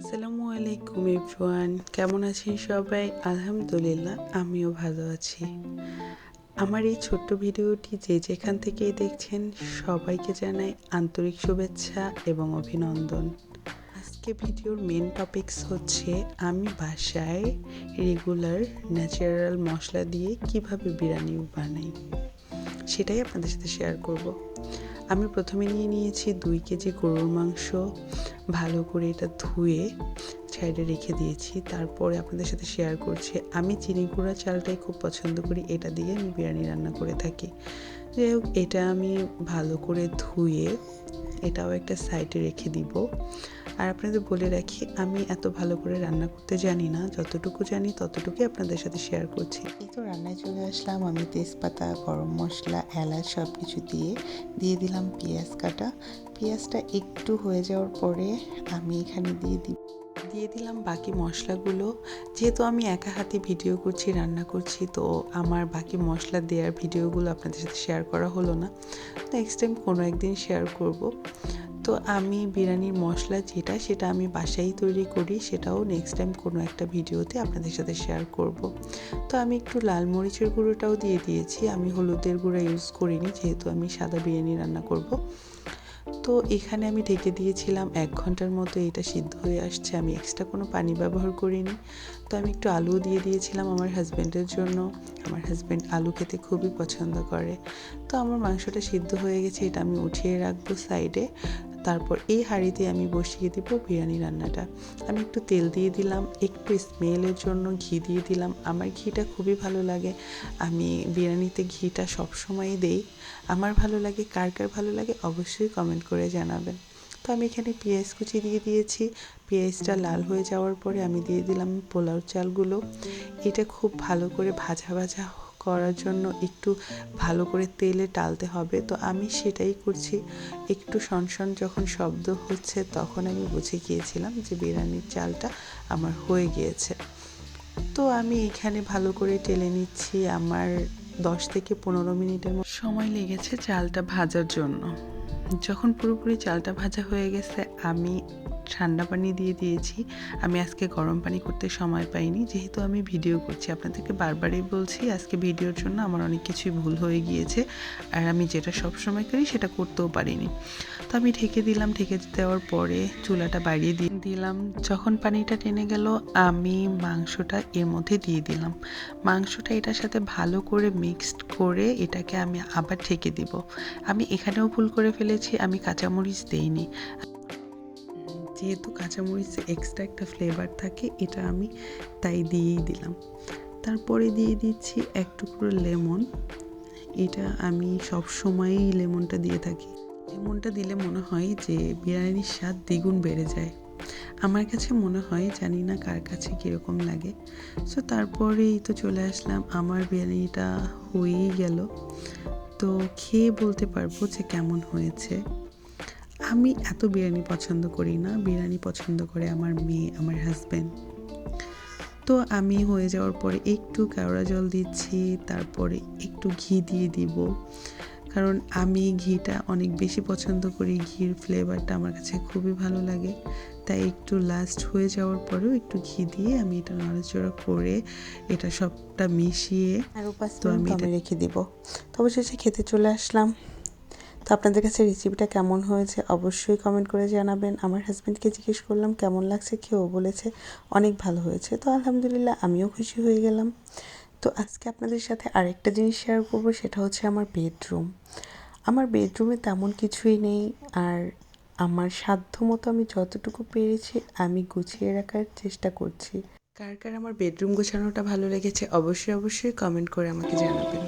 আসসালামু আলাইকুম এভরিওয়ান, কেমন আছেন সবাই? আলহামদুলিল্লাহ, আমিও ভালো আছি। আমার এই ছোট্ট ভিডিওটি যে যেখান থেকেই দেখছেন সবাইকে জানাই আন্তরিক শুভেচ্ছা এবং অভিনন্দন। আজকে ভিডিওর মেন টপিকস হচ্ছে আমি বাসায় রেগুলার ন্যাচারাল মশলা দিয়ে কিভাবে বিরিয়ানি বানাই, সেটাই আপনাদের সাথে শেয়ার করব। আমি প্রথমে নিয়েছি 2 কেজি গরুর মাংস। ভালো করে এটা ধুয়ে সাইডে রেখে দিয়েছি। তারপরে আপনাদের সাথে শেয়ার করছি, আমি চিনি গুঁড়া চালটাই খুব পছন্দ করি, এটা দিয়ে আমি বিরিয়ানি রান্না করে থাকি। যাই হোক, এটা আমি ভালো করে ধুয়ে এটাও একটা সাইডে রেখে দিব। আর আপনাদের বলে রাখি, আমি এত ভালো করে রান্না করতে জানি না, যতটুকু জানি ততটুকুই আপনাদের সাথে শেয়ার করছি। এই তো রান্নায় চলে আসলাম। আমি তেজপাতা, গরম মশলা, এলাচ সব কিছু দিয়ে দিলাম পেঁয়াজ কাটা। পেঁয়াজটা একটু হয়ে যাওয়ার পরে আমি এখানে দিয়ে দিলাম বাকি মশলাগুলো। যেহেতু আমি একা হাতে ভিডিও করছি, রান্না করছি, তো আমার বাকি মশলা দেওয়ার ভিডিওগুলো আপনাদের সাথে শেয়ার করা হলো না। নেক্সট টাইম কোনো একদিন শেয়ার করব। তো আমি বিরিয়ানির মশলা সেটা আমি বাসায় তৈরি করি, সেটাও নেক্সট টাইম কোনো একটা ভিডিওতে আপনাদের সাথে শেয়ার করব। তো আমি একটু লাল মরিচের গুঁড়োটাও দিয়ে দিয়েছি। আমি হলুদের গুঁড়ো ইউজ করিনি, যেহেতু আমি সাদা বিরিয়ানি রান্না করব। তো এখানে আমি ঢেকে দিয়েছিলাম 1 ঘন্টার মতো। এটা সিদ্ধ হয়ে আসছে, আমি এক্সট্রা কোনো পানি ব্যবহার করিনি। তো আমি একটু আলু দিয়ে দিয়েছিলাম আমার হাজব্যান্ডের জন্য। আমার হাজব্যান্ড আলু খেতে খুবই পছন্দ করে। তো আমার মাংসটা সিদ্ধ হয়ে গেছে, এটা আমি উঠিয়ে রাখবো সাইডে। তারপর এই হাঁড়িতে আমি বসিয়ে দিব বিরিয়ানি রান্নাটা। আমি একটু তেল দিয়ে দিলাম, একটু স্মেলের জন্য ঘি দিয়ে দিলাম। আমার ঘিটা খুবই ভালো লাগে, আমি বিরিয়ানিতে ঘিটা সবসময়ই দেই। আমার ভালো লাগে, কার কার ভালো লাগে অবশ্যই কমেন্ট করে জানাবেন। তো আমি এখানে পেঁয়াজ কুচি দিয়ে দিয়েছি। পেঁয়াজটা লাল হয়ে যাওয়ার পরে আমি দিয়ে দিলাম পোলাও চালগুলো। এটা খুব ভালো করে ভাজা করার জন্য একটু ভালো করে তেলে টালতে হবে। তো আমি সেটাই করছি। একটু শনশন যখন শব্দ হচ্ছে তখন আমি বুঝে গিয়েছিলাম যে বিরিয়ানির চালটা আমার হয়ে গিয়েছে। তো আমি এখানে ভালো করে টেলে নিচ্ছি। আমার 10 থেকে 15 মিনিটের সময় লেগেছে চালটা ভাজার জন্য। যখন পুরোপুরি চালটা ভাজা হয়ে গেছে, আমি ঠান্ডা পানি দিয়ে দিয়েছি। আমি আজকে গরম পানি করতে সময় পাইনি, যেহেতু আমি ভিডিও করছি। আপনাদেরকে বারবারই বলছি, আজকে ভিডিওর জন্য আমার অনেক কিছুই ভুল হয়ে গিয়েছে, আর আমি যেটা সবসময় করি সেটা করতেও পারিনি। তো আমি ঢেকে দিলাম। ঢেকে দেওয়ার পরে চুলাটা বাড়িয়ে দিলাম। যখন পানিটা টেনে গেল, আমি মাংসটা এর মধ্যে দিয়ে দিলাম। মাংসটা এটার সাথে ভালো করে মিক্সড করে এটাকে আমি আবার ঢেকে দিব। আমি এখানেও ভুল করে ফেলেছি, আমি কাঁচামরিচ দেইনি। যেহেতু কাঁচামরিচে এক্সট্রা একটা ফ্লেভার থাকে, এটা আমি তাই দিয়েই দিলাম। তারপরে দিয়ে দিচ্ছি 1 টুকরো লেমন। এটা আমি সবসময়ই লেমনটা দিয়ে থাকি। লেমনটা দিলে মনে হয় যে বিরিয়ানির স্বাদ দ্বিগুণ বেড়ে যায়। আমার কাছে মনে হয়, জানি না কার কাছে কীরকম লাগে। সো তারপরেই তো চলে আসলাম, আমার বিরিয়ানিটা হয়েই গেল। তো খেয়ে বলতে পারবো যে কেমন হয়েছে। আমি এত বিরিয়ানি পছন্দ করি না, বিরিয়ানি পছন্দ করে আমার মেয়ে, আমার হাজব্যান্ড। তো আমি হয়ে যাওয়ার পরে একটু কেওড়া জল দিচ্ছি, তারপরে একটু ঘি দিয়ে দিব, কারণ আমি ঘিটা অনেক বেশি পছন্দ করি। ঘির ফ্লেভারটা আমার কাছে খুবই ভালো লাগে। তাই একটু লাস্ট হয়ে যাওয়ার পরেও একটু ঘি দিয়ে আমি এটা নাড়াচাড়া করে এটা সবটা মিশিয়ে তো আমি এটা রেখে দিব। তো অবশেষে খেতে চলে আসলাম। তো আপনাদের কাছে রেসিপিটা কেমন হয়েছে অবশ্যই কমেন্ট করে জানাবেন। আমার হাজব্যান্ডকে জিজ্ঞেস করলাম কেমন লাগছে, খেয়েও বলেছে অনেক ভালো হয়েছে। তো আলহামদুলিল্লাহ, আমিও খুশি হয়ে গেলাম। তো আজকে আপনাদের সাথে আরেকটা জিনিস শেয়ার করব, সেটা হচ্ছে আমার বেডরুম। আমার বেডরুমে তেমন কিছুই নেই, আর আমার সাধ্যমতো আমি যতটুকু পেরেছি আমি গুছিয়ে রাখার চেষ্টা করছি। কার কার আমার বেডরুম গোছানোটা ভালো লেগেছে অবশ্যই কমেন্ট করে আমাকে জানাবেন।